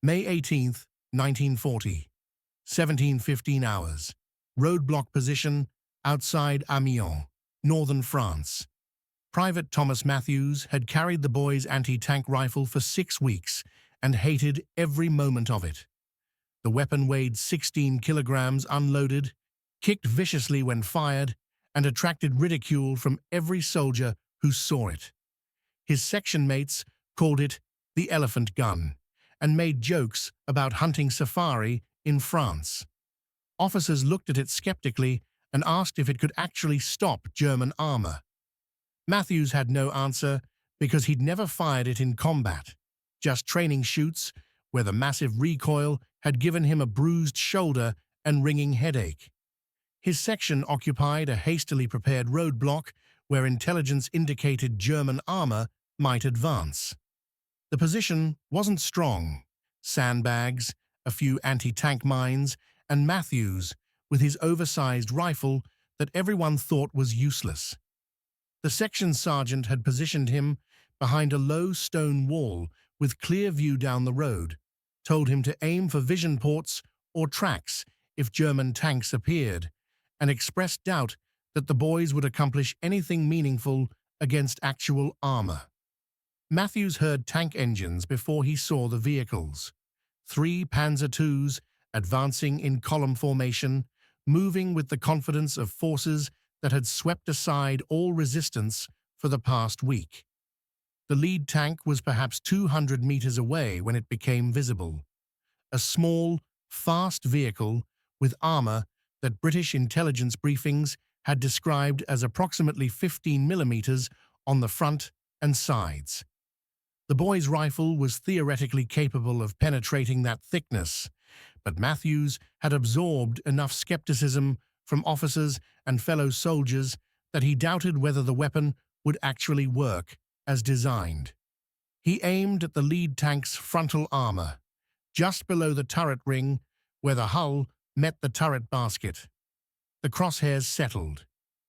May 18, 1940, 17:15 hours. Roadblock position outside Amiens, northern France. Private Thomas Matthews had carried the boy's anti-tank rifle for 6 weeks and hated every moment of it. The weapon weighed 16 kilograms unloaded, kicked viciously when fired, and attracted ridicule from every soldier who saw it. His section mates called it the elephant gun and made jokes about hunting safari in France. Officers looked at it skeptically and asked if it could actually stop German armor. Matthews had no answer because he'd never fired it in combat, just training shoots where the massive recoil had given him a bruised shoulder and ringing headache. His section occupied a hastily prepared roadblock where intelligence indicated German armor might advance. The position wasn't strong. Sandbags, a few anti-tank mines, and Matthews with his oversized rifle that everyone thought was useless. The section sergeant had positioned him behind a low stone wall with clear view down the road, told him to aim for vision ports or tracks if German tanks appeared, and expressed doubt that the boys would accomplish anything meaningful against actual armor. Matthews heard tank engines before he saw the vehicles. 3 Panzer IIs advancing in column formation, moving with the confidence of forces that had swept aside all resistance for the past week. The lead tank was perhaps 200 meters away when it became visible. A small, fast vehicle with armor that British intelligence briefings had described as approximately 15 millimeters on the front and sides. The boy's rifle was theoretically capable of penetrating that thickness, but Matthews had absorbed enough skepticism from officers and fellow soldiers that he doubted whether the weapon would actually work as designed. He aimed at the lead tank's frontal armor, just below the turret ring where the hull met the turret basket. The crosshairs settled.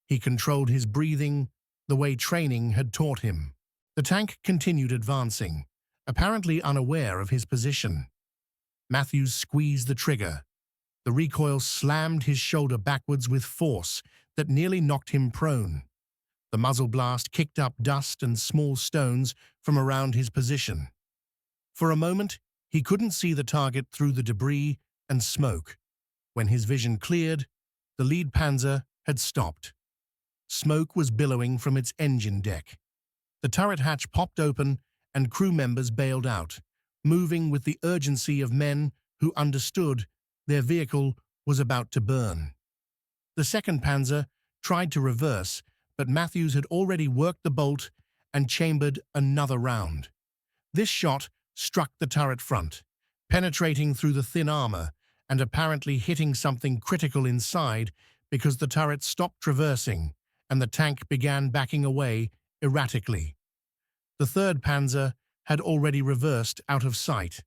He controlled his breathing the way training had taught him. The tank continued advancing, apparently unaware of his position. Matthews squeezed the trigger. The recoil slammed his shoulder backwards with force that nearly knocked him prone. The muzzle blast kicked up dust and small stones from around his position. For a moment, he couldn't see the target through the debris and smoke. When his vision cleared, the lead panzer had stopped. Smoke was billowing from its engine deck. The turret hatch popped open and crew members bailed out, moving with the urgency of men who understood their vehicle was about to burn. The second panzer tried to reverse, but Matthews had already worked the bolt and chambered another round. This shot struck the turret front, penetrating through the thin armor and apparently hitting something critical inside because the turret stopped traversing and the tank began backing away erratically. The third panzer had already reversed out of sight.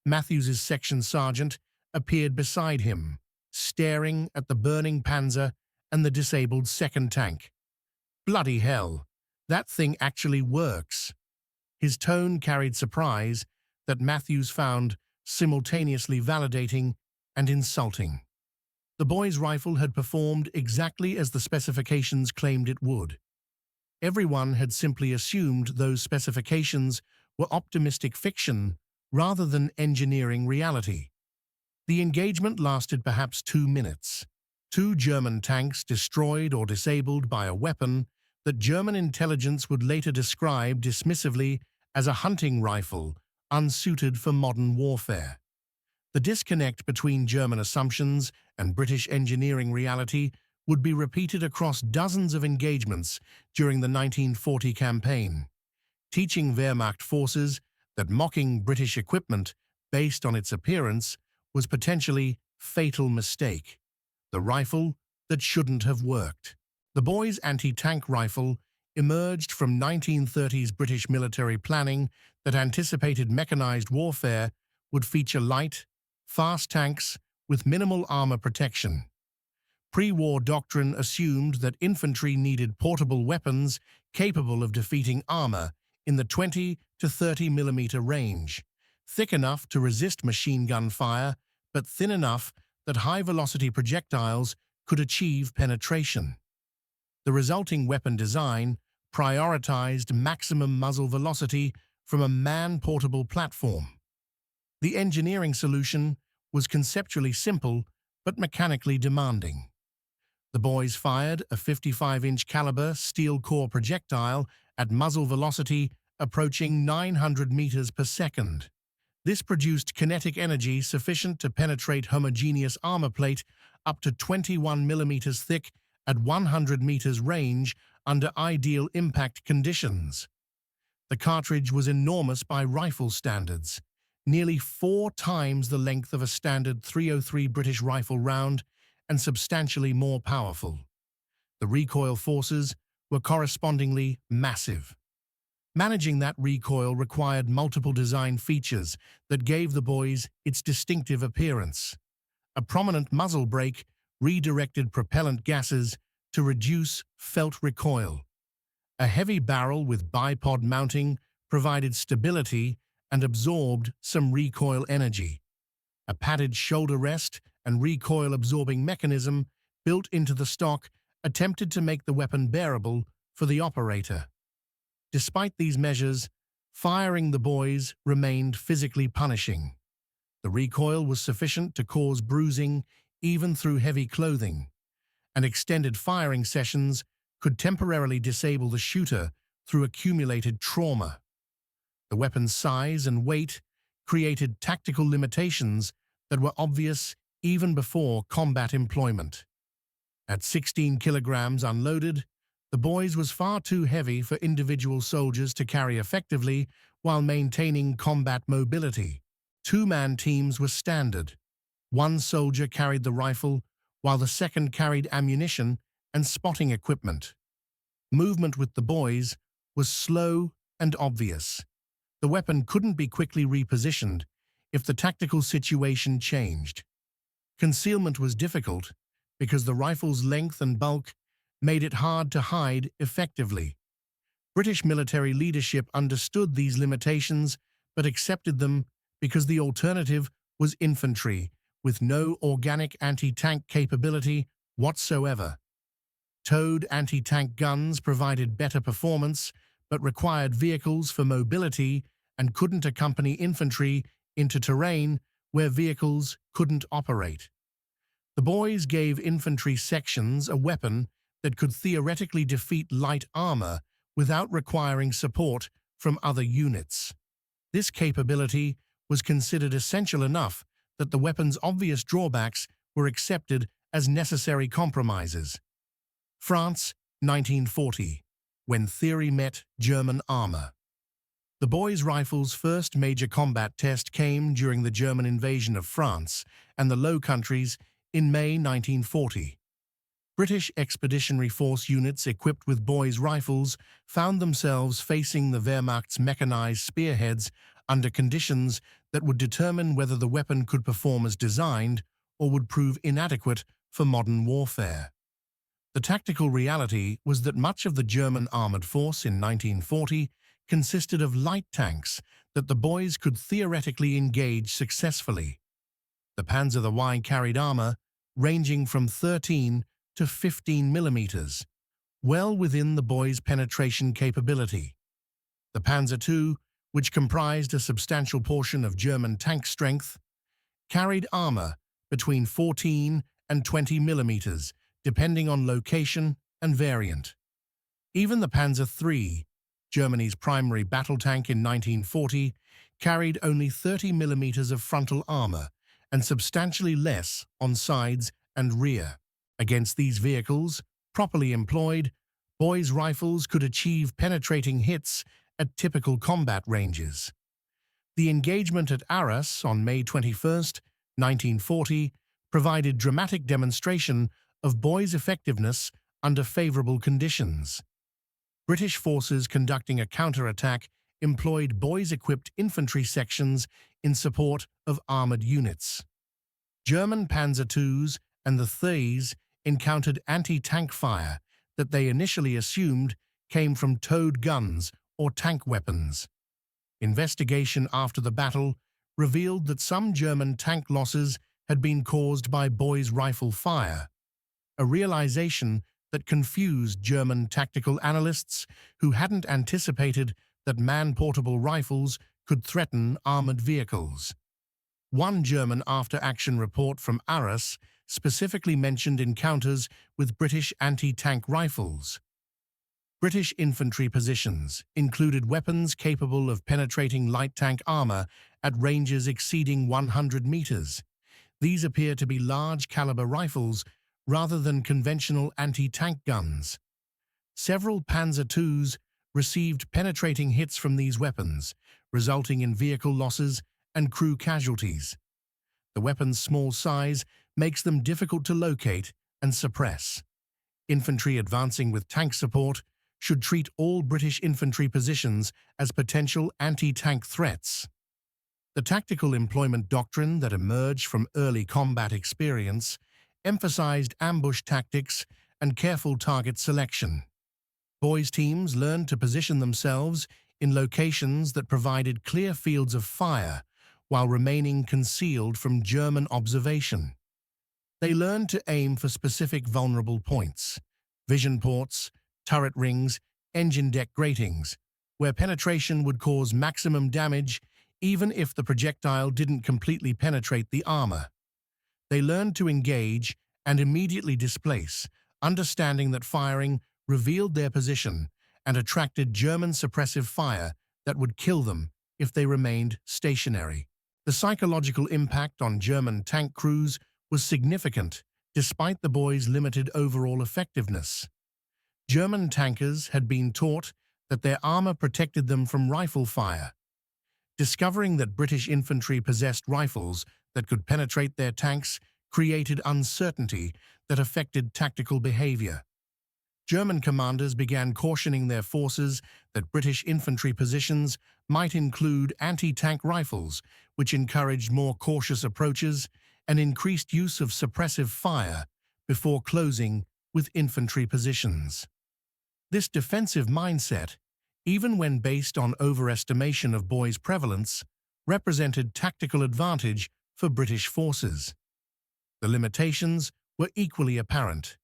Matthews's section sergeant appeared beside him, staring at the burning panzer and the disabled second tank. "Bloody hell, that thing actually works." His tone carried surprise that Matthews found simultaneously validating and insulting. The boy's rifle had performed exactly as the specifications claimed it would. Everyone had simply assumed those specifications were optimistic fiction rather than engineering reality. The engagement lasted perhaps 2 minutes. 2 German tanks destroyed or disabled by a weapon that German intelligence would later describe dismissively as a hunting rifle unsuited for modern warfare. The disconnect between German assumptions and British engineering reality would be repeated across dozens of engagements during the 1940 campaign, teaching Wehrmacht forces that mocking British equipment based on its appearance was potentially a fatal mistake, the rifle that shouldn't have worked. The boy's anti-tank rifle emerged from 1930s British military planning that anticipated mechanized warfare would feature light, fast tanks with minimal armor protection. Pre-war doctrine assumed that infantry needed portable weapons capable of defeating armor in the 20 to 30 millimeter range. thick enough to resist machine gun fire, but thin enough that high-velocity projectiles could achieve penetration. The resulting weapon design prioritized maximum muzzle velocity from a man-portable platform. The engineering solution was conceptually simple but mechanically demanding. The boys fired a 55-inch caliber steel core projectile at muzzle velocity approaching 900 meters per second. This produced kinetic energy sufficient to penetrate homogeneous armor plate up to 21 millimeters thick at 100 meters range under ideal impact conditions. The cartridge was enormous by rifle standards, nearly 4 times the length of a standard .303 British rifle round and substantially more powerful. The recoil forces were correspondingly massive. Managing that recoil required multiple design features that gave the boys its distinctive appearance. A prominent muzzle brake redirected propellant gases to reduce felt recoil. A heavy barrel with bipod mounting provided stability and absorbed some recoil energy. A padded shoulder rest and recoil-absorbing mechanism built into the stock attempted to make the weapon bearable for the operator. Despite these measures, firing the boys remained physically punishing. The recoil was sufficient to cause bruising even through heavy clothing, and extended firing sessions could temporarily disable the shooter through accumulated trauma. The weapon's size and weight created tactical limitations that were obvious even before combat employment. At 16 kilograms unloaded, the boys was far too heavy for individual soldiers to carry effectively while maintaining combat mobility. 2-man teams were standard. One soldier carried the rifle, while the second carried ammunition and spotting equipment. Movement with the boys was slow and obvious. The weapon couldn't be quickly repositioned if the tactical situation changed. Concealment was difficult because the rifle's length and bulk made it hard to hide effectively. British military leadership understood these limitations but accepted them because the alternative was infantry with no organic anti-tank capability whatsoever. Towed anti-tank guns provided better performance but required vehicles for mobility and couldn't accompany infantry into terrain where vehicles couldn't operate. The boys gave infantry sections a weapon that could theoretically defeat light armor without requiring support from other units. This capability was considered essential enough that the weapon's obvious drawbacks were accepted as necessary compromises. France, 1940, when theory met German armor. The boys' rifles' first major combat test came during the German invasion of France and the Low Countries in May 1940. British Expeditionary Force units equipped with boys' rifles found themselves facing the Wehrmacht's mechanized spearheads under conditions that would determine whether the weapon could perform as designed or would prove inadequate for modern warfare. The tactical reality was that much of the German armored force in 1940 consisted of light tanks that the boys could theoretically engage successfully. The WWII carried armor ranging from 13 to 15 millimeters, well within the boys' penetration capability. The Panzer II, which comprised a substantial portion of German tank strength, carried armor between 14 and 20 millimeters, depending on location and variant. Even the Panzer III, Germany's primary battle tank in 1940, carried only 30 millimeters of frontal armor and substantially less on sides and rear. Against these vehicles, properly employed, boys' rifles could achieve penetrating hits at typical combat ranges. The engagement at Arras on May 21, 1940, provided dramatic demonstration of boys' effectiveness under favorable conditions. British forces conducting a counterattack employed boys-equipped infantry sections in support of armored units. German Panzer IIs and the IIIs encountered anti-tank fire that they initially assumed came from towed guns or tank weapons. Investigation after the battle revealed that some German tank losses had been caused by boys' rifle fire, a realization that confused German tactical analysts who hadn't anticipated that man-portable rifles could threaten armored vehicles. One German after-action report from Arras specifically mentioned encounters with British anti-tank rifles. British infantry positions included weapons capable of penetrating light tank armor at ranges exceeding 100 meters. These appear to be large-caliber rifles rather than conventional anti-tank guns. Several Panzer IIs received penetrating hits from these weapons, resulting in vehicle losses and crew casualties. The weapon's small size makes them difficult to locate and suppress. Infantry advancing with tank support should treat all British infantry positions as potential anti-tank threats. The tactical employment doctrine that emerged from early combat experience emphasized ambush tactics and careful target selection. Boys' teams learned to position themselves in locations that provided clear fields of fire while remaining concealed from German observation. They learned to aim for specific vulnerable points, vision ports, turret rings, engine deck gratings, where penetration would cause maximum damage even if the projectile didn't completely penetrate the armor. They learned to engage and immediately displace, understanding that firing revealed their position and attracted German suppressive fire that would kill them if they remained stationary. The psychological impact on German tank crews was significant, despite the boys' limited overall effectiveness. German tankers had been taught that their armor protected them from rifle fire. Discovering that British infantry possessed rifles that could penetrate their tanks created uncertainty that affected tactical behavior. German commanders began cautioning their forces that British infantry positions might include anti-tank rifles, which encouraged more cautious approaches and increased use of suppressive fire before closing with infantry positions. This defensive mindset, even when based on overestimation of boys' prevalence, represented tactical advantage for British forces. The limitations were equally apparent.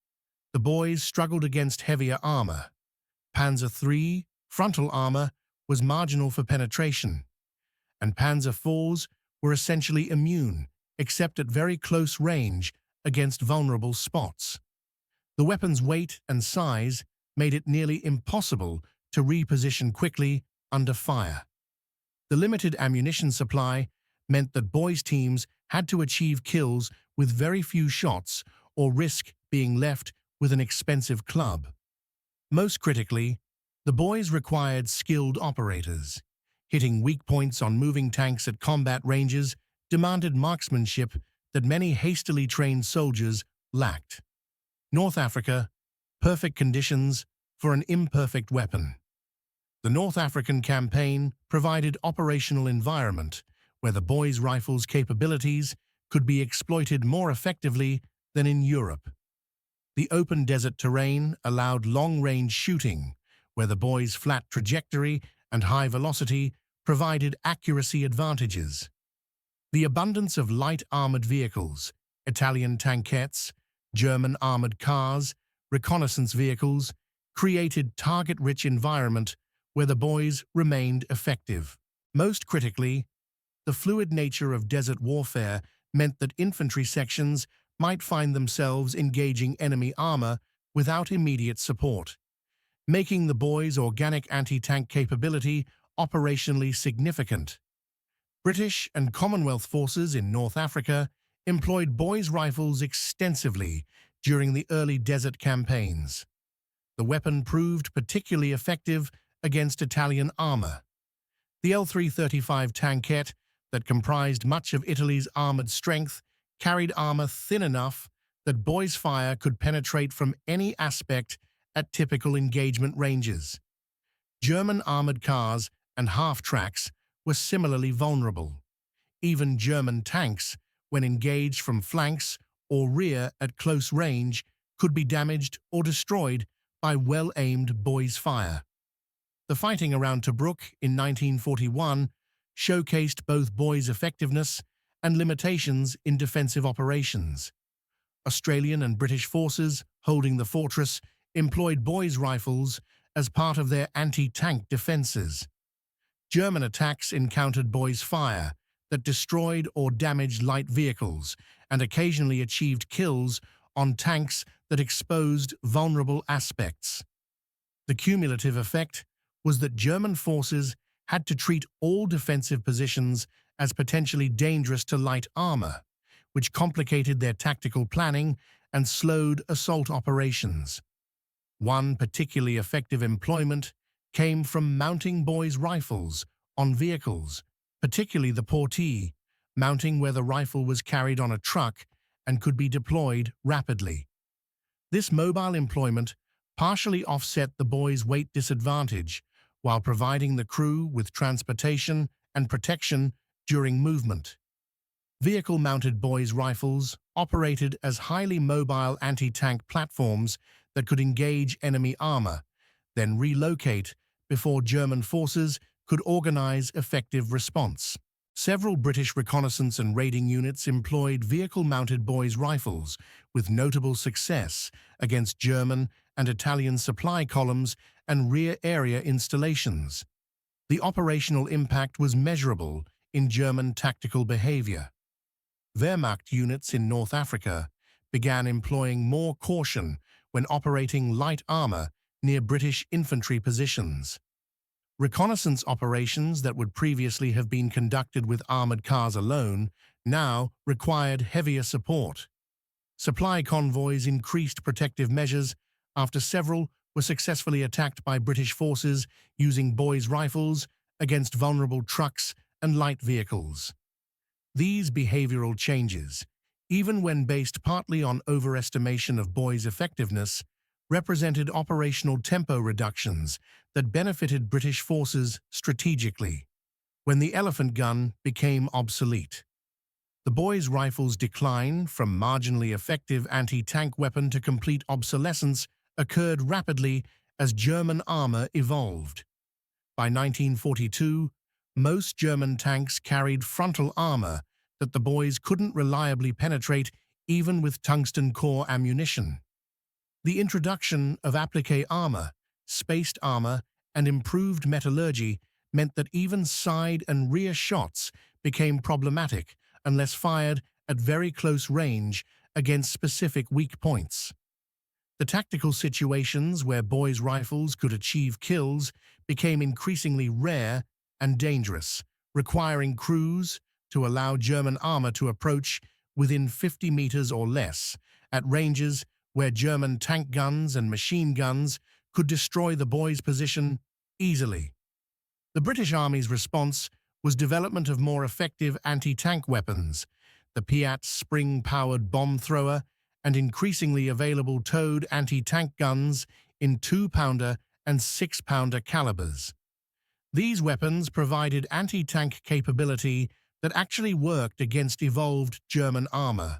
The boys struggled against heavier armor. Panzer III frontal armor was marginal for penetration, and Panzer IVs were essentially immune, except at very close range against vulnerable spots. The weapon's weight and size made it nearly impossible to reposition quickly under fire. The limited ammunition supply meant that boys' teams had to achieve kills with very few shots or risk being left with an expensive club. Most critically, the boys required skilled operators. Hitting weak points on moving tanks at combat ranges demanded marksmanship that many hastily trained soldiers lacked. North Africa, perfect conditions for an imperfect weapon. The North African campaign provided operational environment where the boys' rifles' capabilities could be exploited more effectively than in Europe. The open desert terrain allowed long-range shooting, where the boys' flat trajectory and high velocity provided accuracy advantages. The abundance of light armored vehicles, Italian tankettes, German armored cars, reconnaissance vehicles, created target-rich environment where the boys remained effective. Most critically, the fluid nature of desert warfare meant that infantry sections might find themselves engaging enemy armor without immediate support, making the boys' organic anti-tank capability operationally significant. British and Commonwealth forces in North Africa employed boys' rifles extensively during the early desert campaigns. The weapon proved particularly effective against Italian armor. The L335 tankette that comprised much of Italy's armored strength carried armor thin enough that boys' fire could penetrate from any aspect at typical engagement ranges. German armored cars and half-tracks were similarly vulnerable. Even German tanks, when engaged from flanks or rear at close range, could be damaged or destroyed by well-aimed boys' fire. The fighting around Tobruk in 1941 showcased both Boy's effectiveness and limitations in defensive operations. Australian and British forces holding the fortress employed Boy's rifles as part of their anti-tank defences. German attacks encountered Boy's fire that destroyed or damaged light vehicles and occasionally achieved kills on tanks that exposed vulnerable aspects. The cumulative effect was that German forces had to treat all defensive positions as potentially dangerous to light armor, which complicated their tactical planning and slowed assault operations. One particularly effective employment came from mounting Boy's rifles on vehicles, particularly the Portee, mounting where the rifle was carried on a truck and could be deployed rapidly. This mobile employment partially offset the Boy's weight disadvantage while providing the crew with transportation and protection during movement. Vehicle-mounted Boy's rifles operated as highly mobile anti-tank platforms that could engage enemy armor, then relocate before German forces could organize effective response. Several British reconnaissance and raiding units employed vehicle-mounted Boy's rifles with notable success against German and Italian supply columns and rear area installations. The operational impact was measurable in German tactical behavior. Wehrmacht units in North Africa began employing more caution when operating light armor near British infantry positions. Reconnaissance operations that would previously have been conducted with armored cars alone now required heavier support. Supply convoys increased protective measures after several were successfully attacked by British forces using Boy's rifles against vulnerable trucks and light vehicles. These behavioral changes, even when based partly on overestimation of Boy's effectiveness, represented operational tempo reductions that benefited British forces strategically. When the elephant gun became obsolete, the Boy's rifle's decline from marginally effective anti-tank weapon to complete obsolescence occurred rapidly as German armor evolved. By 1942, most German tanks carried frontal armor that the Boys couldn't reliably penetrate even with tungsten core ammunition. The introduction of applique armor, spaced armor, and improved metallurgy meant that even side and rear shots became problematic unless fired at very close range against specific weak points. The tactical situations where Boy's rifles could achieve kills became increasingly rare and dangerous, requiring crews to allow German armor to approach within 50 meters or less, at ranges where German tank guns and machine guns could destroy the Boy's position easily. The British Army's response was development of more effective anti-tank weapons, the Piat spring-powered bomb thrower, and increasingly available towed anti-tank guns in 2-pounder and 6-pounder calibers. These weapons provided anti-tank capability that actually worked against evolved German armor,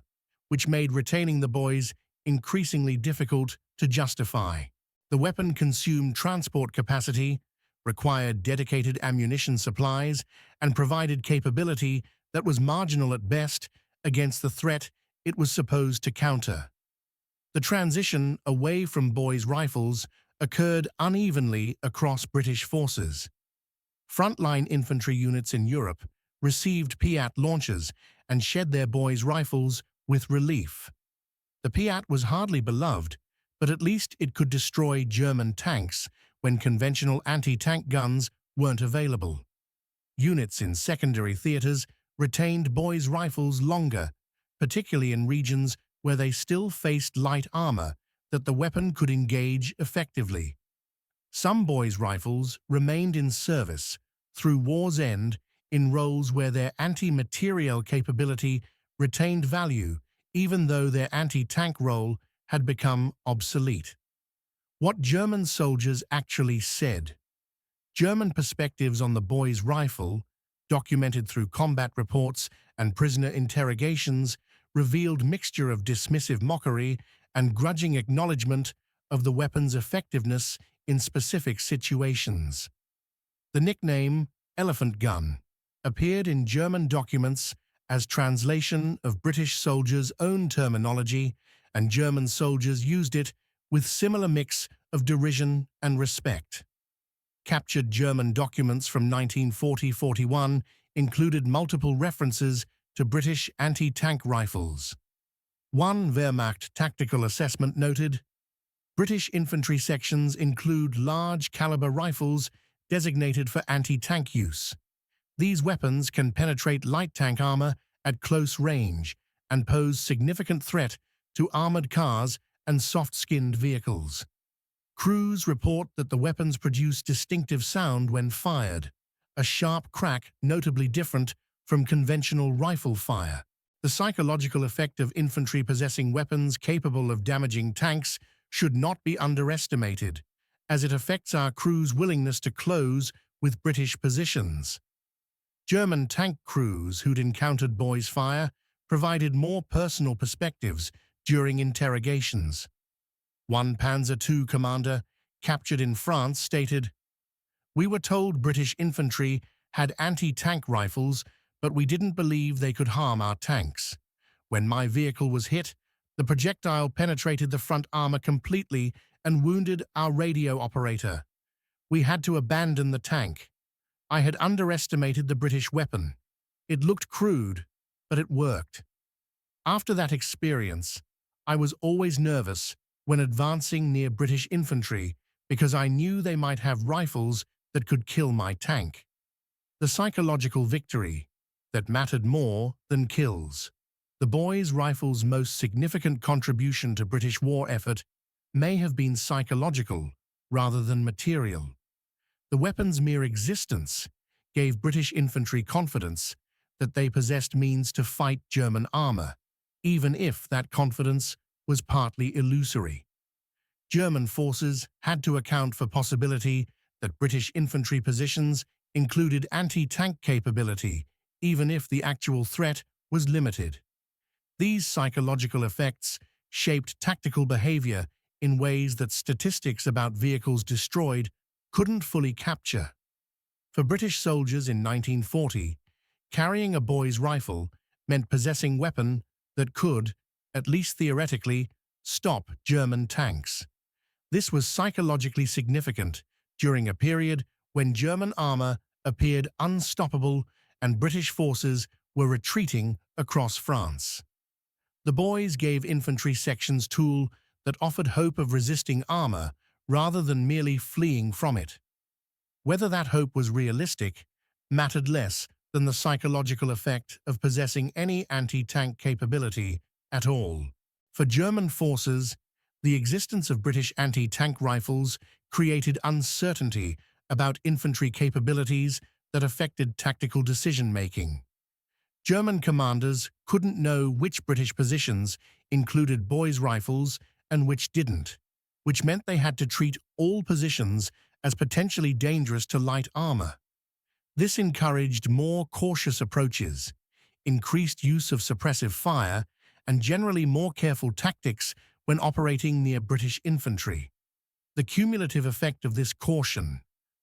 which made retaining the Boys increasingly difficult to justify. The weapon consumed transport capacity, required dedicated ammunition supplies, and provided capability that was marginal at best against the threat it was supposed to counter. The transition away from Boy's rifles occurred unevenly across British forces. Frontline infantry units in Europe received Piat launchers and shed their Boy's rifles with relief. The Piat was hardly beloved, but at least it could destroy German tanks when conventional anti-tank guns weren't available. Units in secondary theaters retained Boy's rifles longer, particularly in regions where they still faced light armor that the weapon could engage effectively. Some Boy's rifles remained in service through war's end in roles where their anti-materiel capability retained value even though their anti-tank role had become obsolete. What German soldiers actually said. German perspectives on the Boy's rifle, documented through combat reports and prisoner interrogations, revealed mixture of dismissive mockery and grudging acknowledgement of the weapon's effectiveness in specific situations. The nickname, elephant gun, appeared in German documents as translation of British soldiers' own terminology, and German soldiers used it with similar mix of derision and respect. Captured German documents from 1940-41 included multiple references to British anti-tank rifles. One Wehrmacht tactical assessment noted, British infantry sections include large-caliber rifles designated for anti-tank use. These weapons can penetrate light tank armor at close range and pose significant threat to armored cars and soft-skinned vehicles. Crews report that the weapons produce distinctive sound when fired, a sharp crack notably different from conventional rifle fire. The psychological effect of infantry possessing weapons capable of damaging tanks should not be underestimated, as it affects our crews' willingness to close with British positions. German tank crews who'd encountered boys' fire provided more personal perspectives during interrogations. One Panzer II commander, captured in France, stated, "We were told British infantry had anti-tank rifles, but we didn't believe they could harm our tanks. When my vehicle was hit, the projectile penetrated the front armor completely and wounded our radio operator. We had to abandon the tank. I had underestimated the British weapon. It looked crude, but it worked." After that experience, I was always nervous when advancing near British infantry because I knew they might have rifles that could kill my tank. The psychological victory that mattered more than kills. The boys' rifles' most significant contribution to British war effort may have been psychological rather than material. The weapon's mere existence gave British infantry confidence that they possessed means to fight German armor, even if that confidence was partly illusory. German forces had to account for possibility that British infantry positions included anti-tank capability, even if the actual threat was limited. These psychological effects shaped tactical behavior in ways that statistics about vehicles destroyed couldn't fully capture. For British soldiers in 1940, carrying a boy's rifle meant possessing a weapon that could, at least theoretically, stop German tanks. This was psychologically significant during a period when German armor appeared unstoppable and British forces were retreating across France. The boys gave infantry sections tools that offered hope of resisting armor rather than merely fleeing from it. Whether that hope was realistic mattered less than the psychological effect of possessing any anti-tank capability at all. For German forces, the existence of British anti-tank rifles created uncertainty about infantry capabilities that affected tactical decision-making. German commanders couldn't know which British positions included boys' rifles and which didn't, which meant they had to treat all positions as potentially dangerous to light armor. This encouraged more cautious approaches, increased use of suppressive fire, and generally more careful tactics when operating near British infantry. The cumulative effect of this caution,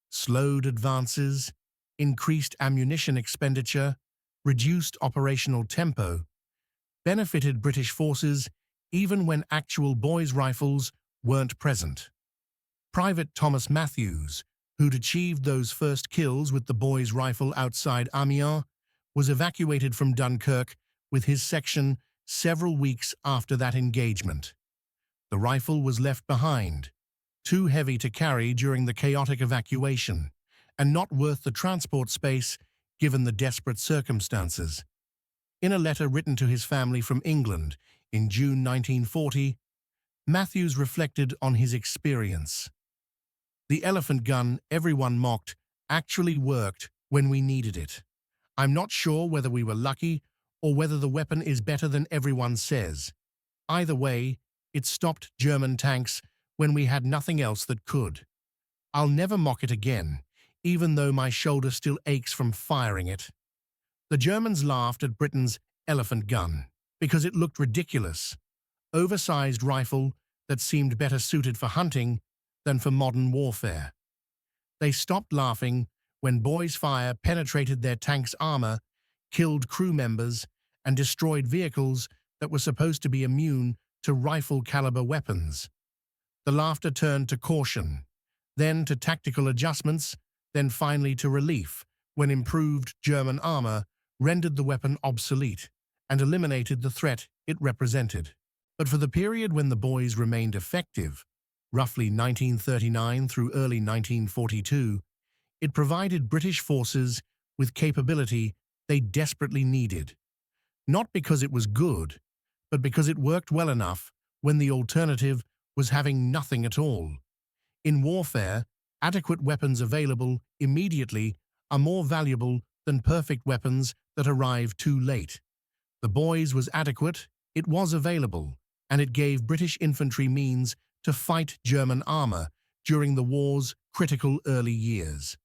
slowed advances, increased ammunition expenditure, reduced operational tempo, benefited British forces even when actual boys' rifles weren't present. Private Thomas Matthews, who'd achieved those first kills with the boys' rifle outside Amiens, was evacuated from Dunkirk with his section several weeks after that engagement. The rifle was left behind, too heavy to carry during the chaotic evacuation, and not worth the transport space given the desperate circumstances. In a letter written to his family from England in June 1940, Matthews reflected on his experience. "The elephant gun everyone mocked actually worked when we needed it. I'm not sure whether we were lucky or whether the weapon is better than everyone says. Either way, it stopped German tanks when we had nothing else that could. I'll never mock it again, even though my shoulder still aches from firing it." The Germans laughed at Britain's elephant gun because it looked ridiculous, oversized rifle that seemed better suited for hunting than for modern warfare. They stopped laughing when boys' fire penetrated their tank's armor, killed crew members, and destroyed vehicles that were supposed to be immune to rifle-caliber weapons. The laughter turned to caution, then to tactical adjustments, then finally to relief, when improved German armor rendered the weapon obsolete and eliminated the threat it represented. But for the period when the boys remained effective, roughly 1939 through early 1942, it provided British forces with capability they desperately needed. Not because it was good, but because it worked well enough when the alternative was having nothing at all. In warfare, adequate weapons available immediately are more valuable than perfect weapons that arrive too late. The boys was adequate, it was available, and it gave British infantry means to fight German armor during the war's critical early years.